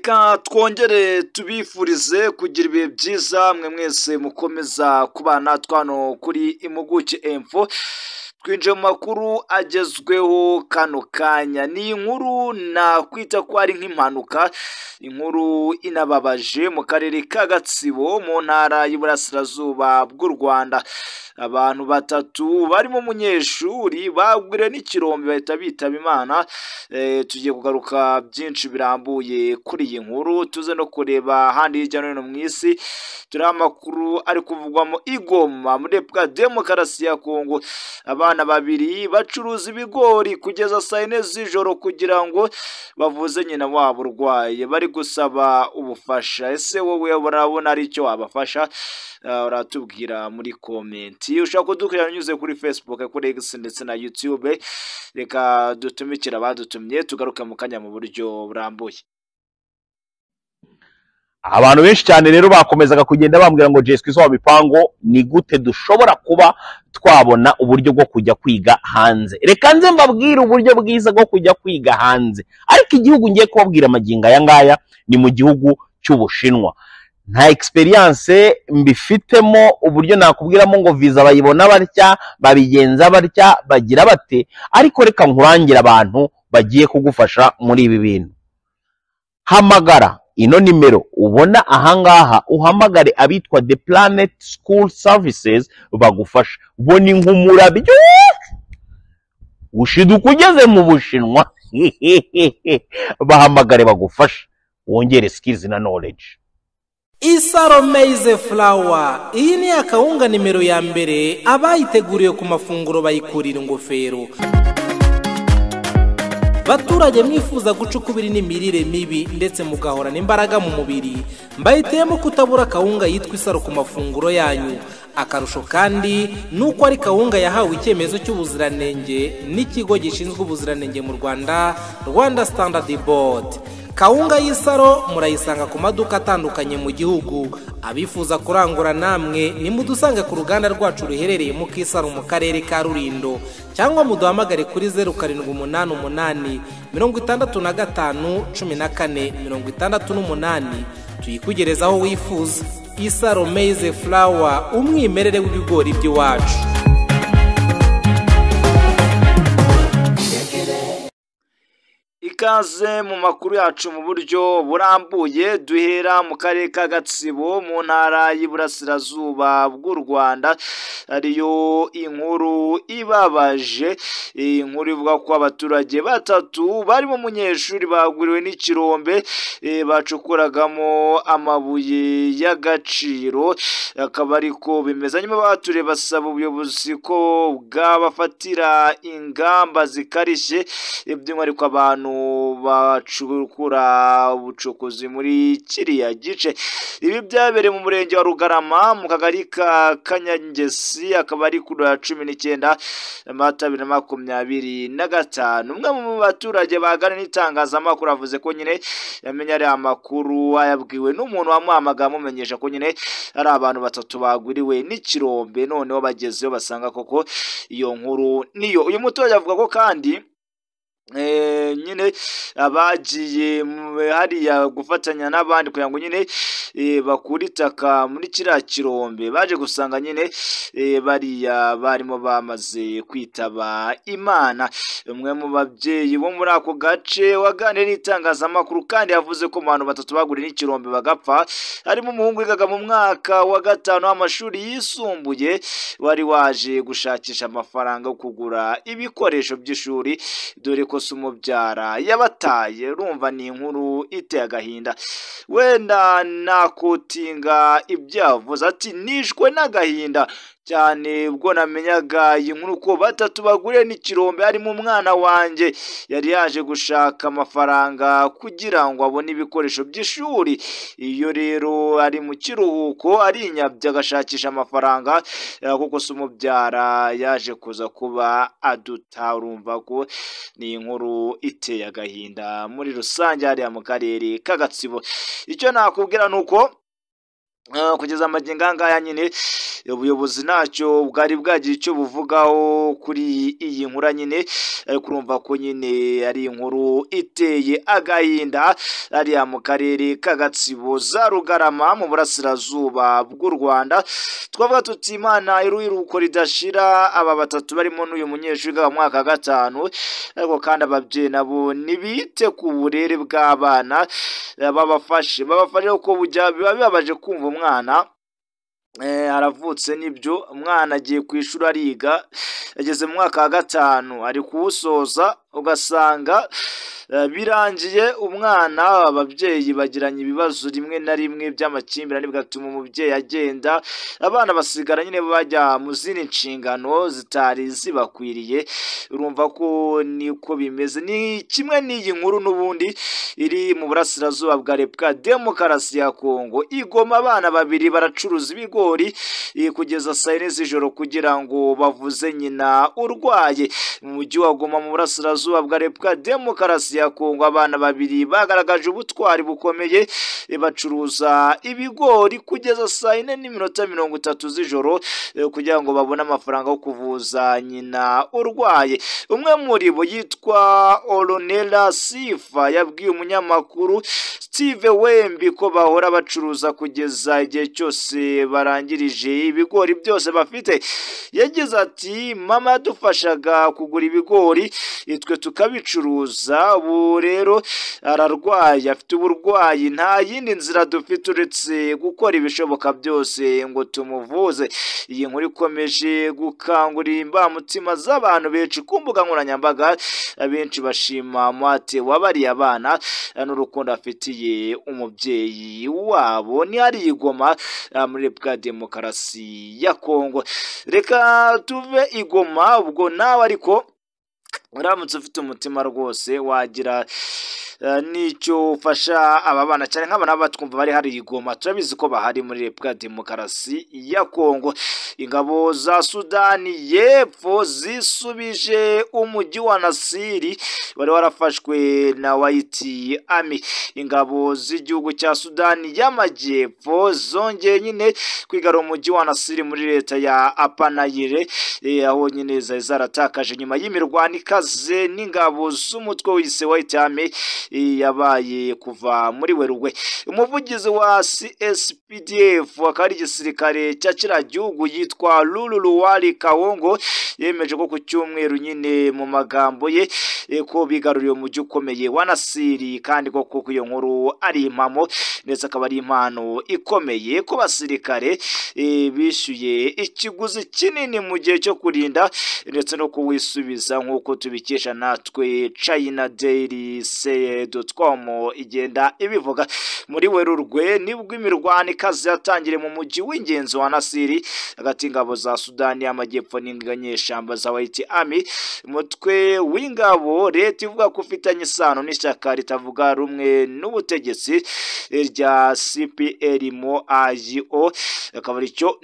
Reka twongere tubifurize kugira ibihe byiza mwe mwese mukomeza kubana twano kuri Impuguke Info. Twinjiye mu makuru agezweho kano kanya. Ni inkuru nakwita ko ari nk'impanuka, inkuru inababaje mu karere ka Gatsibo mu ntara y'Iburasirazuba bw'u Rwanda. Abantu batatu barimo umunyeshuri bagwire n'ikirombe bahita bitaba Imana. Tugiye kugaruka byinshi birambuye kuri iyi nkuru, tuze no kureba ahandi hirya no hino mu isi. Turi amakuru ari kuvugwamo i Goma muri Repubulika Demokarasi ya Kongo. Abana babiri bacuruza ibigori kugeza saa 4 z'ijoro kugira ngo bavuze nyina wabo urwaye, bari gusaba ubufasha. Ese wowe urabona ari icyo wabafasha? Uratubwira muri komenti. Ushaka kudukurikirana unyuze kuri Facebook, kuri X ndetse na YouTube. Reka dutumikira abadutumye tugaruke mu kanya mu buryo burambuye. Abantu benshi cyane rero bakomezaga kugenda bambwira ngo Jeswe izo bipango ni gute dushobora kuba twabona uburyo bwo kujya kwiga hanze. Reka nze mbabwire uburyo bwiza bwo kujya kwiga hanze. Ariko igihugu ngiye kubabwira amaginga aya ngaya ni mu gihugu cy'Ubushinwa. Nta experience mbifitemo uburyo nakubwiramo ngo visa bayibona barya, babigenza barya, bagira bate. Ariko reka nkurangira abantu bagiye kugufasha muri ibi bintu. Hamagara ino nimero ubona ahangaha, uhamagare abitwa The Planet School Services bagufasha. Bo ni nk'umurabyo ushiduka ugeze mu Bushinwa. Bahamagare bagufasha wongere skills na knowledge. Isaro Maize Flour, iyi ni akawunga nimero ya mbere abayiteguriye ku mafunguro bayikurira ingofero. Baturage mwifuza gucukubira n'imirire mibi ndetse mugahorana imbaraga mu mubiri, mbayitemo kutabura kawunga yitwa Isaro ku mafunguro yanyu. Akarusho kandi nuko ari kawunga yahawe icyemezo cy'ubuziranenge n'ikigo gishinzwe ubuziranenge mu Rwanda, Rwanda Standard Board. Kawunga y'Isaro murayisanga ku maduka atandukanye mu gihugu. Abifuza kurangura namwe nimudusange ku ruganda rwacu ruherereye mu Kisaro mu karere ka Rulindo, cyangwa muduhamagare kuri 0788 65 14 68 tuyikugereza aho wifuza. Isaro Maize Flour, umwimerere w'ibigori by'iwacu. Ikaze mu makuru yacu mu buryo burambuye. Duhera mu karere ka Gatsibo mu ntara y'Iburasirazuba bw'u Rwanda. Ariyo inkuru ibabaje, inkuru ivuga ko abaturage batatu barimo umunyeshuri bagwiriwe n'ikirombe bacukuragamo amabuye y'agaciro. Akaba ariko bimeze. Nyuma abaturage basaba ubuyobozi ko bwabafatira ingamba zikarishye, by'umwihariko abantu bacukura ubucukuzi muri kiriya gice. Ibi byabereye mu murenge wa Rugarama mu kagari ka Kanyangesi, akaba ari kuri 19 Mata 2025. Umwe mu baturage bagana n'itangazamakuru avuze ko nyine yamenye ari amakuru ayabwiwe n'umuntu wamuhamagaye amumenyesha ko nyine ari abantu batatu bagwiriwe n'ikirombe. Noneho bagezeyo basanga koko iyo nkuru niyo. Uyu muturage avuga ko kandi nyine abagiye hariya gufatanya n'abandi kugira ngo nyine bakura itaka muri kiriya kirombe, baje gusanga nyine bariya barimo bamaze kwitaba Imana. Umwe mu babyeyi bo muri ako gace waganiriye n'itangazamakuru kandi yavuze ko mu bantu batatu baguriye n'ikirombe bagapfa harimo umuhungu wigaga mu mwaka wa 5 w'amashuri yisumbuye wari waje gushakisha amafaranga yo kugura ibikoresho by'ishuri, dore ko umubyara yabataye. Urumva ni inkuru iteye agahinda. Wenda nakutinga ibyavuze ati nishwe n'agahinda cyane ubwo namenyaga iyi nkuru ko batatu baguriye n'ikirombe harimo umwana wanjye yari yaje gushaka amafaranga kugira ngo abone ibikoresho by'ishuri. Iyo rero ari mu kiruhuko ari inyabya agashakisha amafaranga kuko se umubyara yaje kuza kuba aduta. Urumva ko ni inkuru iteye agahinda muri rusange hariya mu karere ka Gatsibo. Icyo nakubwira nuko kugeza amagingo ngaya nyine ubuyobozi ntacyo bwari bwagira icyo buvugaho kuri iyi nkuru nyine, ariko urumva ko nyine ari inkuru iteye agahinda ariya mu karere ka Gatsibo za Rugarama mu burasirazuba bw'u Rwanda. Twavuga tuti Imana iruhuko ridashira aba batatu barimo n'uyu munyeshuri wa mwaka wa gatanu, ariko kandi ababyeyi nabo nibite ku burere bw'abana, babafashe uko biba bibabaje kumva umwana aravutse nibyo, umwana agiye ku ishuri ariga, ageze mu mwaka wa gatanu ari kuwusoza, ugasanga birangiye umwana ababyeyi bagiranye ibibazo rimwe na rimwe by'amakimbirane, bigatuma umubyeyi agenda, abana basigara nyine bajya mu zindi nshingano zitari zibakwiriye. Urumva ko niko bimeze, ni kimwe n'iyi nkuru n'ubundi iri mu burasirazuba bwa Repubulika Demokarasi ya Kongo. Igoma abana babiri baracuruza ibigori kugeza saa yine z'ijoro kugira ngo bavuze nyina urwaye. Mu mujyi wa Goma mu burasirazuba bwa Repubulika Demokarasi ya Kongo, abana babiri bagaragaje ubutwari bukomeye, bacuruza ibigori kugeza saa yine n'iminota 30 z'ijoro kugira ngo babone amafaranga yo kuvuza nyina urwaye. Umwe muri bo yitwa Oronela Sifa yabwiye umunyamakuru Steve Wembi ko bahora bacuruza kugeza igihe cyose barangirije ibigori byose bafite. Yagize ati mama yadufashaga kugura ibigori twe tukabicuruza, ubu rero ararwaye, afite uburwayi, nta yindi nzira dufite uretse gukora ibishoboka byose ngo tumuvuze. Iyi nkuru ikomeje gukangurira imbamutima z'abantu benshi ku mbuga nkoranyambaga, abenshi bashima Mwate wabariye abana n'urukundo afitiye umubyeyi wabo. Ni hari Igoma muri Repubulika Demokarasi ya Kongo. Reka tuve Igoma, ubwo nawe ariko uramutse ufite umutima rwose wagira nicyo ufasha aba bana cyane nk'abana batwumva bari hari Igoma, turabizi ko bahari muri Repubulika Demokarasi ya Kongo. Ingabo za Sudani y'Epfo zisubije umujyi wa Nasiri wari warafashwe na White Army. Ingabo z'igihugu cya Sudani y'Amajyepfo zongeye nyine kwigarura umujyi wa Nasiri muri leta ya Apanayire, aho nyine zari zaratakaje nyuma y'imirwano ikaze n'ingabo z'umutwe wise White Army yabaye kuva muri Werurwe. Umuvugizi wa CSPDF akari igisirikare cya kiriya gihugu yitwa Luluwali Kawongo yemeje ko ku cyumweru nyine mu magambo ye ko bigaruriye umujyi ukomeye wa Nasiri, kandi koko iyo nkuru ari impamo ndetse akaba ari impano ikomeye ku basirikare bishyuye ikiguzi kinini mu gihe cyo kurinda ndetse no kuwisubiza, nk'uko tubikesha natwe China Daily .com igenda ibivuga. Muri Werurwe nibwo imirwano ikaze yatangire mu mujyi w'ingenzi wa Nasiri hagati y'ingabo za Sudani y'Amajyepfo n'inganyeshamba za White Army, umutwe w'ingabo leta ivuga ko ufitanye isano n'ishyaka ritavuga rumwe n'ubutegetsi rya CPLMO. akaba aricyo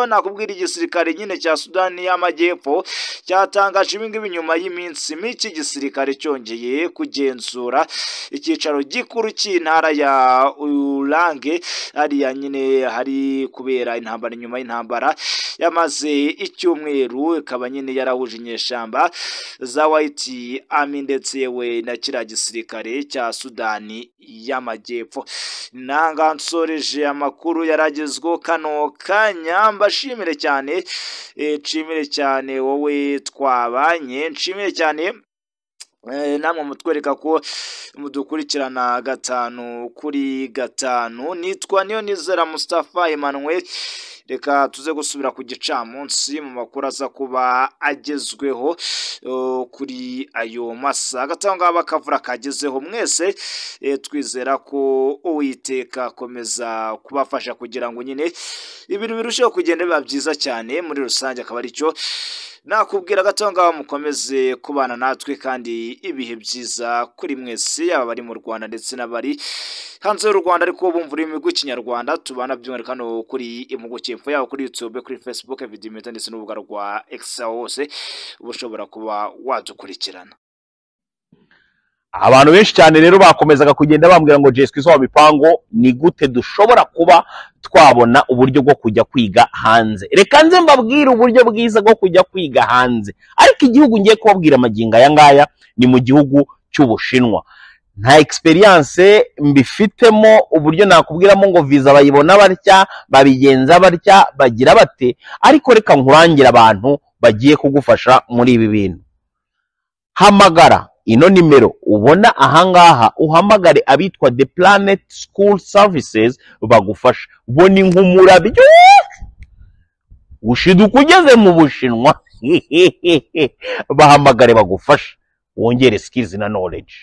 nakubwira igisirikare nyine cya Sudani y'Amajyepfo cyatangaje ibingibi nyuma y'iminsi mike igisirikare cyongeye kugenzura icyicaro gikuru cy'intara ya Ulange hariya nyine hari kubera intambara. Nyuma y'intambara yamaze icyumweru ikaba nyine yarahuje inyeshamba za White Army ndetse yewe na kiriya gisirikare cya Sudani y'Amajyepfo. Nsoreje amakuru yaragezweho kano kanya, mbashimire cyane, nshimire cyane wowe twabanye, nshimire cyane namwe mutwereka ko mudukurikirana 5/5. Nitwa Niyonizera Mustafa Emmanuel. Reka tuze gusubira ku gicamunsi mu makuru aza kuba agezweho kuri ayo masa gatanga bakavura kagezeho. Mwese twizera ko Uwiteka akomeza kubafasha kugira ngo nyine ibintu birusheho kugenda biba byiza cyane muri rusange. Akaba aricyo nakubwira gatonga mukomeze kubana natwe kandi ibihe byiza kuri mwese, yaba bari mu Rwanda ndetse n'abari hanze y'u Rwanda ariko bumva ururimi rw'ikinyarwanda. Tubana by'umwihariko hano kuri Impuguke yaba kuri YouTube, kuri Facebook, video ndetse n'urubuga rwa X hose uba ushobora kuba wadukurikirana. abantu benshi cyane rero bakomezaga kugenda bambwira ngo Jesco izo Mipango ni gute dushobora kuba twabona uburyo bwo kujya kwiga hanze. Reka nze mbabwire uburyo bwiza bwo kujya kwiga hanze, ariko igihugu ngiye kubabwira amagingo aya ngaya ni mu gihugu cy'Ubushinwa. Nta experience mbifitemo uburyo nakubwiramo ngo visa bayibona batya, babigenza batya, bagira bate, ariko reka nkurangira abantu bagiye kugufasha muri ibi bintu. Hamagara ino nimero ubona ahangaha, uhamagare abitwa The Planet School Services bagufasha. Boni nk'umurabyo ushiduka ugeze mu Bushinwa bahamagare bagufasha wongere skills na knowledge.